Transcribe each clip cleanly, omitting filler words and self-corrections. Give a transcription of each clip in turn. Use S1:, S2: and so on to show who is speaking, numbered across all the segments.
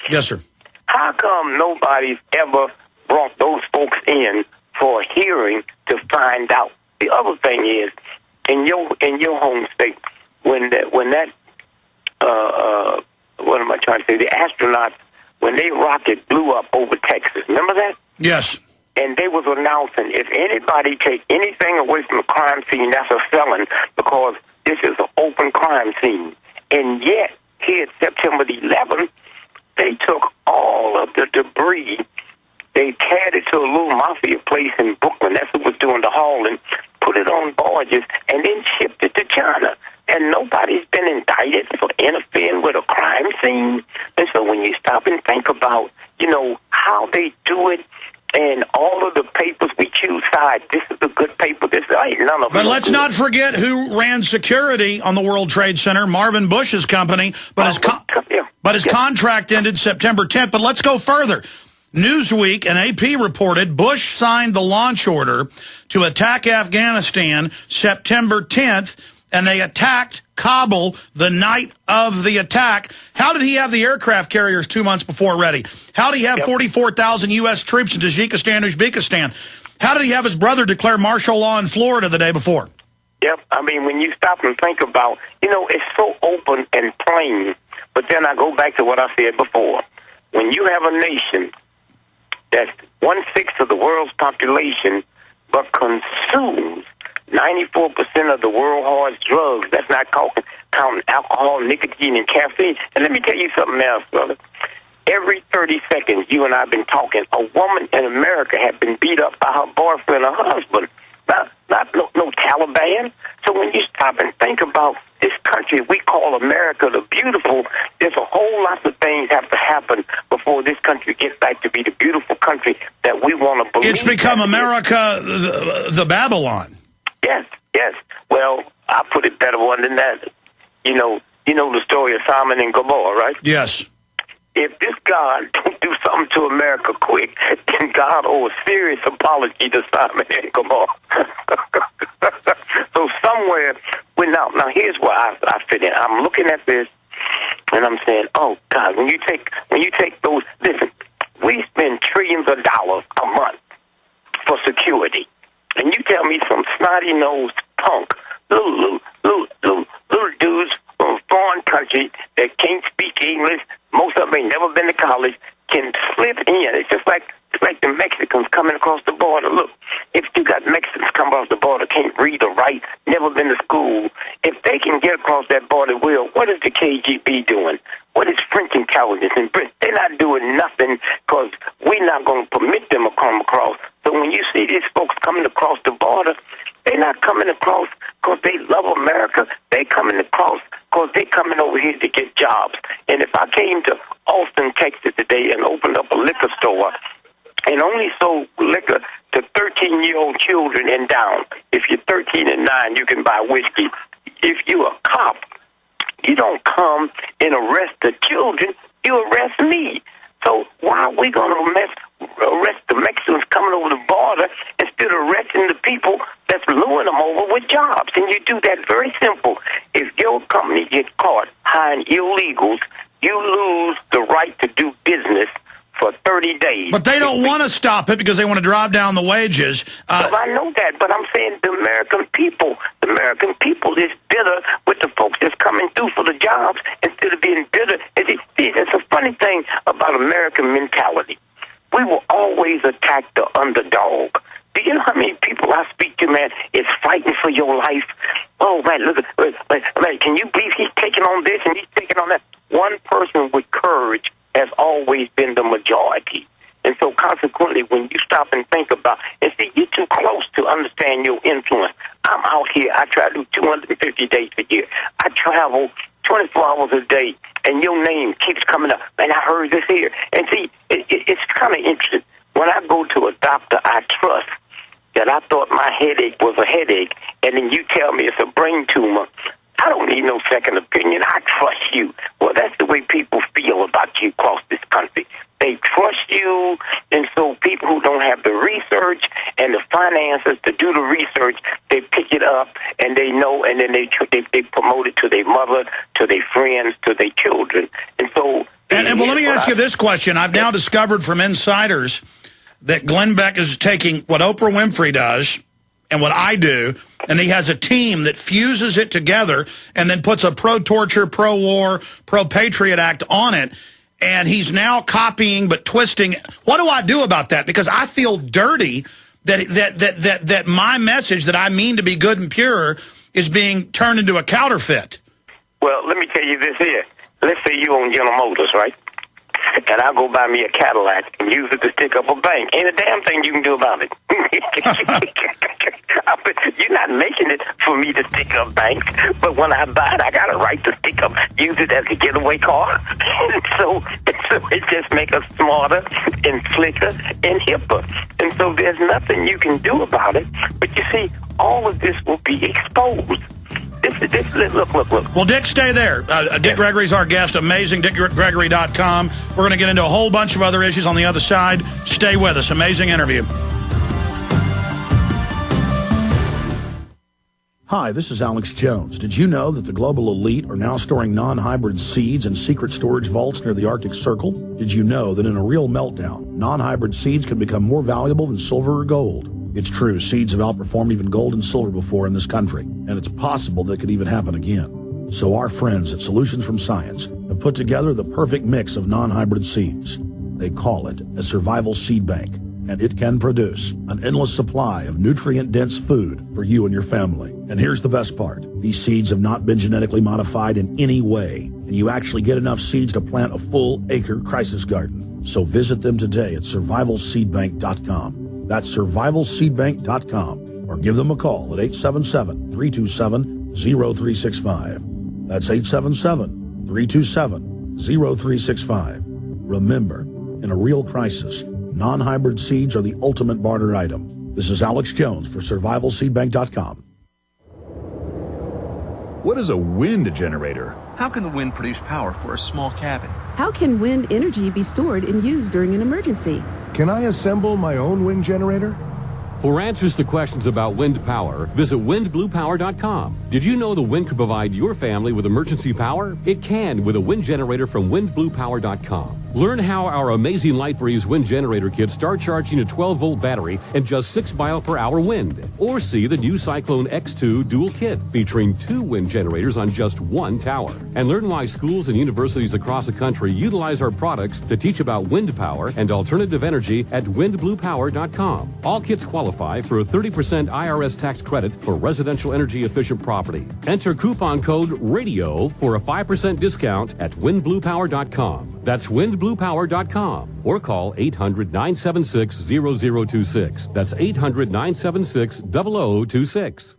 S1: Yes, sir.
S2: How come nobody's ever brought those folks in for a hearing to find out? The other thing is, in your home state, when that what am I trying to say? The astronauts, when their rocket blew up over Texas, remember that?
S1: Yes.
S2: And they was announcing, if anybody take anything away from a crime scene, that's a felon, because this is an open crime scene. And yet, here at September the 11th, they took all of the debris, they carried it to a little mafia place in Brooklyn, that's who was doing the hauling, put it on barges, and then shipped it to China. And nobody's been indicted for interfering with a crime scene. And so when you stop and think about, how they do it, and all of the papers, we choose sides. This is a good paper. This ain't none of them.
S1: But let's not forget who ran security on the World Trade Center, Marvin Bush's company. But his contract ended September 10th. But let's go further. Newsweek and AP reported Bush signed the launch order to attack Afghanistan September 10th, and they attacked Kabul the night of the attack. How did he have the aircraft carriers 2 months before ready? How did he have 44,000 U.S. troops in Tajikistan, Uzbekistan? How did he have his brother declare martial law in Florida the day before?
S2: Yep. I mean, when you stop and think about, it's so open and plain. But then I go back to what I said before. When you have a nation that's 1/6 of the world's population, but consumes 94% of the world hard drugs, that's not counting alcohol, nicotine, and caffeine. And let me tell you something else, brother. Every 30 seconds, you and I have been talking, a woman in America had been beat up by her boyfriend or husband. Not no Taliban. So when you stop and think about this country we call America the beautiful, there's a whole lot of things have to happen before this country gets back to be the beautiful country that we want to believe.
S1: It's become America the Babylon.
S2: Yes. Well, I put it better one than that. You know the story of Simon and Gomorrah, right?
S1: Yes.
S2: If this God don't do something to America quick, then God owes a serious apology to Simon and Gomorrah. So somewhere, now here's where I fit in. I'm looking at this, and I'm saying, oh God, when you take those, listen, we spend trillions of dollars a month for security, and you tell me some snotty-nosed punk, little dudes from a foreign country that can't speak English, most of them ain't never been to college, can slip in. It's just like the Mexicans coming across the border. Look, if you got Mexicans coming across the border, can't read or write, never been to school, if they can get across that border, what is the KGB doing? What is French intelligence in Britain? They're not doing nothing because we're not going to permit them to come across. So when you see these folks coming across the border, they're not coming across because they love America. They coming across because they coming over here to get jobs. And if I came to Austin, Texas today and opened up a liquor store and only sold liquor to 13-year-old children and down, if you're 13 and 9, you can buy whiskey. If you're a cop, you don't come and arrest the children, you arrest me. So why are we going to arrest the Mexicans coming over the border instead of arresting the people that's luring them over with jobs? And you do that very simple. If your company gets caught hiring illegals, you lose the right to do business for 30 days.
S1: But they don't want to stop it because they want to drive down the wages.
S2: Well, I know that, but I'm saying the American people is bitter with the folks that's coming through for the jobs instead of being bitter. It's a funny thing about American mentality. We will always attack the underdog. Do you know how many people I speak to, man, is fighting for your life? Oh, man, man, can you believe he's taking on this and he's taking on that? One person with courage has always been the majority. And so consequently, when you stop and think about, and see, you're too close to understand your influence. I'm out here, I try to do 250 days a year. I travel 24 hours a day, and your name keeps coming up. Man, I heard this here. And see, it's kind of interesting. When I go to a doctor I trust, that I thought my headache was a headache, and then you tell me it's a brain tumor, I don't need no second opinion. I trust you. Well, that's the way people feel about you across this country. They trust you, and so people who don't have the research and the finances to do the research, they pick it up, and they know, and then they promote it to their mother, to their friends, to their children. And so
S1: And well, let me ask you this question. I've now discovered from insiders that Glenn Beck is taking what Oprah Winfrey does and what I do, and he has a team that fuses it together and then puts a pro-torture, pro-war, pro-patriot act on it. And he's now copying but twisting. What do I do about that? Because I feel dirty that my message that I mean to be good and pure is being turned into a counterfeit.
S2: Well, let me tell you this here. Let's say you own General Motors, right? And I'll go buy me a Cadillac and use it to stick up a bank. Ain't a damn thing you can do about it. You're not making it for me to stick up banks, but when I buy it, I got a right to stick up, use it as a getaway car. so it just makes us smarter and slicker and hipper. And so there's nothing you can do about it. But you see, all of this will be exposed. Look.
S1: Well, Dick, stay there. Dick Gregory's our guest. Amazing. DickGregory.com. We're going to get into a whole bunch of other issues on the other side. Stay with us. Amazing interview. Hi, this is Alex Jones. Did you know that the global elite are now storing non-hybrid seeds in secret storage vaults near the Arctic Circle? Did you know that in a real meltdown, non-hybrid seeds can become more valuable than silver or gold? It's true, seeds have outperformed even gold and silver before in this country, and it's possible that could even happen again. So our friends at Solutions from Science have put together the perfect mix of non-hybrid seeds. They call it a survival seed bank, and it can produce an endless supply of nutrient-dense food for you and your family. And here's the best part. These seeds have not been genetically modified in any way, and you actually get enough seeds to plant a full-acre crisis garden. So visit them today at survivalseedbank.com. That's survivalseedbank.com, or give them a call at 877-327-0365. That's 877-327-0365. Remember, in a real crisis, non-hybrid seeds are the ultimate barter item. This is Alex Jones for survivalseedbank.com.
S3: What is a wind generator?
S4: How can the wind produce power for a small cabin?
S5: How can wind energy be stored and used during an emergency?
S6: Can I assemble my own wind generator?
S7: For answers to questions about wind power, visit windbluepower.com. Did you know the wind could provide your family with emergency power? It can with a wind generator from windbluepower.com. Learn how our amazing LightBreeze wind generator kits start charging a 12-volt battery and just 6 mile-per-hour wind. Or see the new Cyclone X2 dual kit featuring 2 wind generators on just 1 tower. And learn why schools and universities across the country utilize our products to teach about wind power and alternative energy at windbluepower.com. All kits qualify for a 30% IRS tax credit for residential energy efficient property. Enter coupon code RADIO for a 5% discount at windbluepower.com. That's windbluepower.com, or call 800-976-0026. That's 800-976-0026.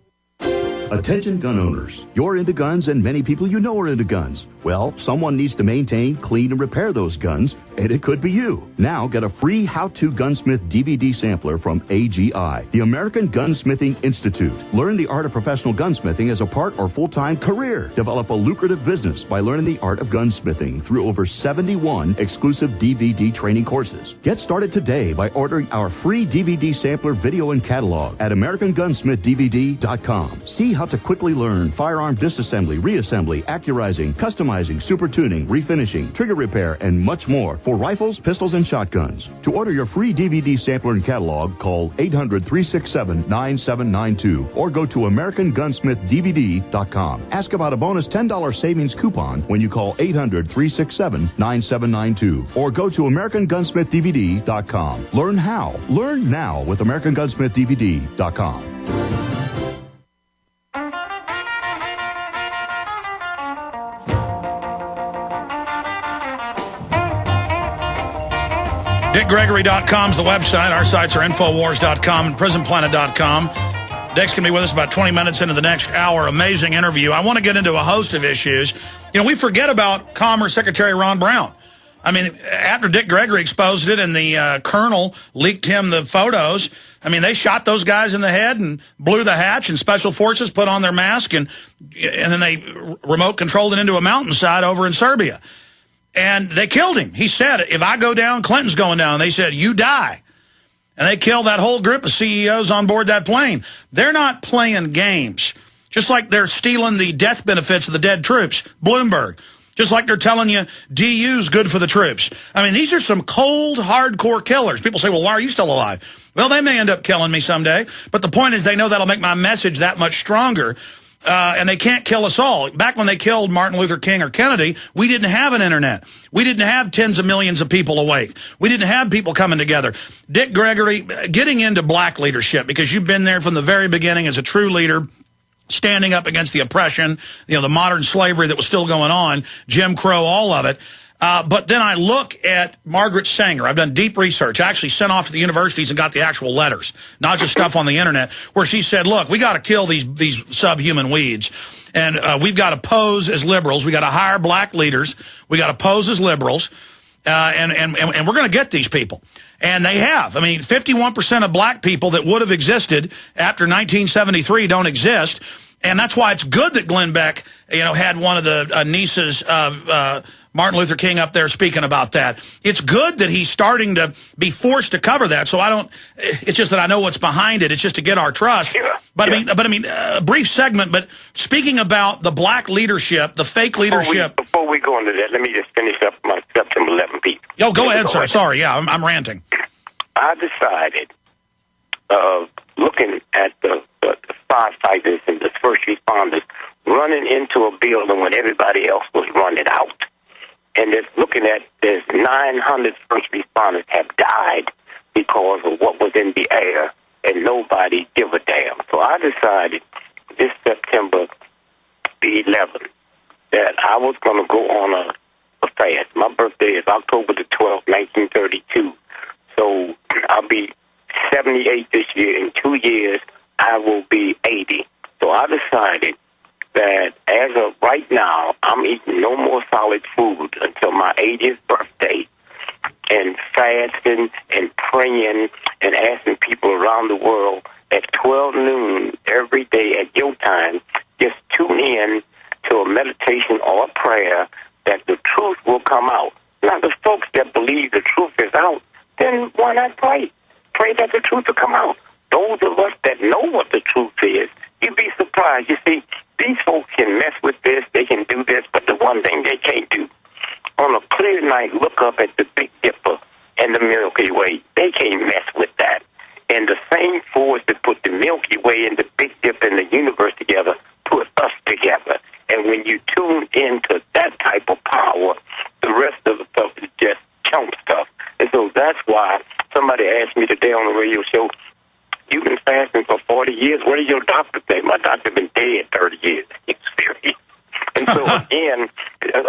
S8: Attention gun owners. You're into guns and many people you know are into guns. Well, someone needs to maintain, clean, and repair those guns, and it could be you. Now get a free How-To Gunsmith DVD sampler from AGI, the American Gunsmithing Institute. Learn the art of professional gunsmithing as a part or full-time career. Develop a lucrative business by learning the art of gunsmithing through over 71 exclusive DVD training courses. Get started today by ordering our free DVD sampler video and catalog at AmericanGunsmithDVD.com. See how to quickly learn firearm disassembly, reassembly, accurizing, customizing, super tuning, refinishing, trigger repair, and much more for rifles, pistols, and shotguns. To order your free DVD sampler and catalog, call 800-367-9792 or go to AmericanGunsmithDVD.com. Ask about a bonus $10 savings coupon when you call 800-367-9792 or go to AmericanGunsmithDVD.com. Learn how. Learn now with AmericanGunsmithDVD.com.
S1: DickGregory.com is the website. Our sites are Infowars.com and PrisonPlanet.com. Dick's going to be with us about 20 minutes into the next hour. Amazing interview. I want to get into a host of issues. You know, we forget about Commerce Secretary Ron Brown. I mean, after Dick Gregory exposed it and the colonel leaked him the photos, I mean, they shot those guys in the head and blew the hatch, and Special Forces put on their mask, and then they remote controlled it into a mountainside over in Serbia. And they killed him. He said, if I go down, Clinton's going down. They said, you die. And they killed that whole group of CEOs on board that plane. They're not playing games. Just like they're stealing the death benefits of the dead troops. Bloomberg. Just like they're telling you DU's good for the troops. I mean, these are some cold, hardcore killers. People say, well, why are you still alive? Well, they may end up killing me someday. But the point is they know that'll make my message that much stronger. And they can't kill us all. Back when they killed Martin Luther King or Kennedy, we didn't have an internet. We didn't have tens of millions of people awake. We didn't have people coming together. Dick Gregory, getting into black leadership, because you've been there from the very beginning as a true leader, standing up against the oppression, the modern slavery that was still going on, Jim Crow, all of it. But then I look at Margaret Sanger. I've done deep research. I actually sent off to the universities and got the actual letters, not just stuff on the internet, where she said, look, we got to kill these subhuman weeds. And we've got to pose as liberals. We got to hire black leaders. We got to pose as liberals. And we're going to get these people. And they have. I mean, 51% of black people that would have existed after 1973 don't exist. And that's why it's good that Glenn Beck, had one of the nieces of Martin Luther King up there speaking about that. It's good that he's starting to be forced to cover that. So it's just that I know what's behind it. It's just to get our trust.
S2: Yeah.
S1: But I mean, a brief segment, but speaking about the black leadership, the fake leadership.
S2: Before we go into that, let me just finish up my September 11th piece.
S1: Yo, go ahead, sir. Sorry. Yeah, I'm ranting.
S2: I decided, looking at the firefighters and the first responders running into a building when everybody else was running out. And just looking at there's 900 first responders have died because of what was in the air, and nobody give a damn. So I decided this September the 11th that I was going to go on a fast. My birthday is October the 12th, 1932. So I'll be 78 this year. In 2 years, I will be 80. So I decided that as of right now, I'm eating no more solid food until my 80th birthday, and fasting and praying and asking people around the world at 12 noon every day at your time, just tune in to a meditation or a prayer that the truth will come out. Now, the folks that believe the truth is out, then why not pray? Pray that the truth will come out. Those of us that know what the truth is, you'd be surprised. You see, these folks can mess with this, they can do this, but the one thing they can't do, on a clear night, look up at the Big Dipper and the Milky Way. They can't mess with that. And the same force that put the Milky Way and the Big Dipper and the universe together put us together. And when you tune into that type of power, the rest of the stuff is just chump stuff. And so that's why somebody asked me today on the radio show, you've been fasting for 40 years. What did your doctor say? My doctor been dead 30 years. It's serious. And so,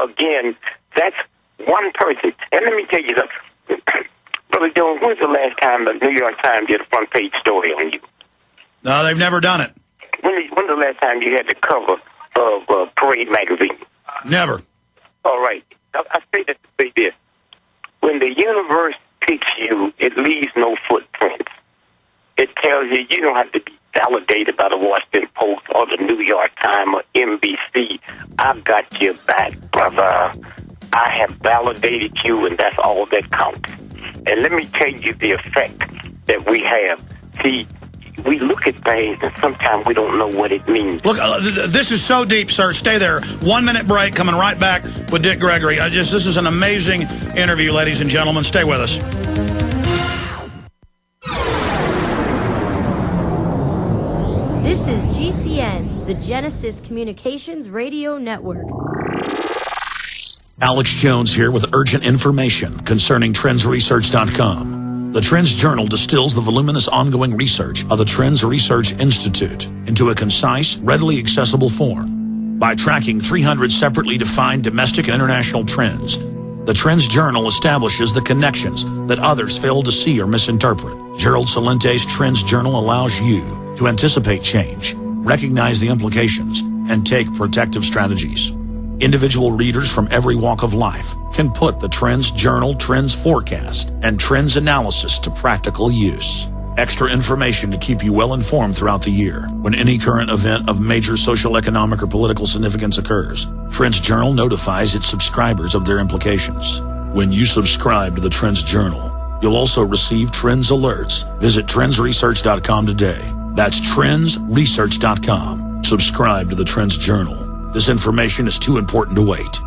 S2: again, that's one person. And let me tell you something. Brother Jones, when's the last time the New York Times did a front page story on you?
S1: No, they've never done it.
S2: When's the last time you had the cover of Parade magazine?
S1: Never.
S2: All right. I say that to say this. When the universe picks you, it leaves no footprints. It tells you you don't have to be validated by the Washington Post or the New York Times or NBC. I've got your back, brother. I have validated you, and that's all that counts. And let me tell you the effect that we have. See, we look at things, and sometimes we don't know what it means.
S1: Look, this is so deep, sir. Stay there. 1 minute break, coming right back with Dick Gregory. This is an amazing interview, ladies and gentlemen. Stay with us.
S9: This is GCN, the Genesis Communications Radio Network.
S1: Alex Jones here with urgent information concerning trendsresearch.com. The Trends Journal distills the voluminous ongoing research of the Trends Research Institute into a concise, readily accessible form. By tracking 300 separately defined domestic and international trends, the Trends Journal establishes the connections that others fail to see or misinterpret. Gerald Salente's Trends Journal allows you to anticipate change, recognize the implications, and take protective strategies. Individual readers from every walk of life can put the Trends Journal, Trends Forecast, and Trends Analysis to practical use. Extra information to keep you well informed throughout the year when any current event of major social, economic, or political significance occurs. Trends Journal notifies its subscribers of their implications. When you subscribe to the Trends Journal, you'll also receive Trends Alerts. Visit trendsresearch.com today. That's trendsresearch.com. Subscribe to the Trends Journal. This information is too important to wait.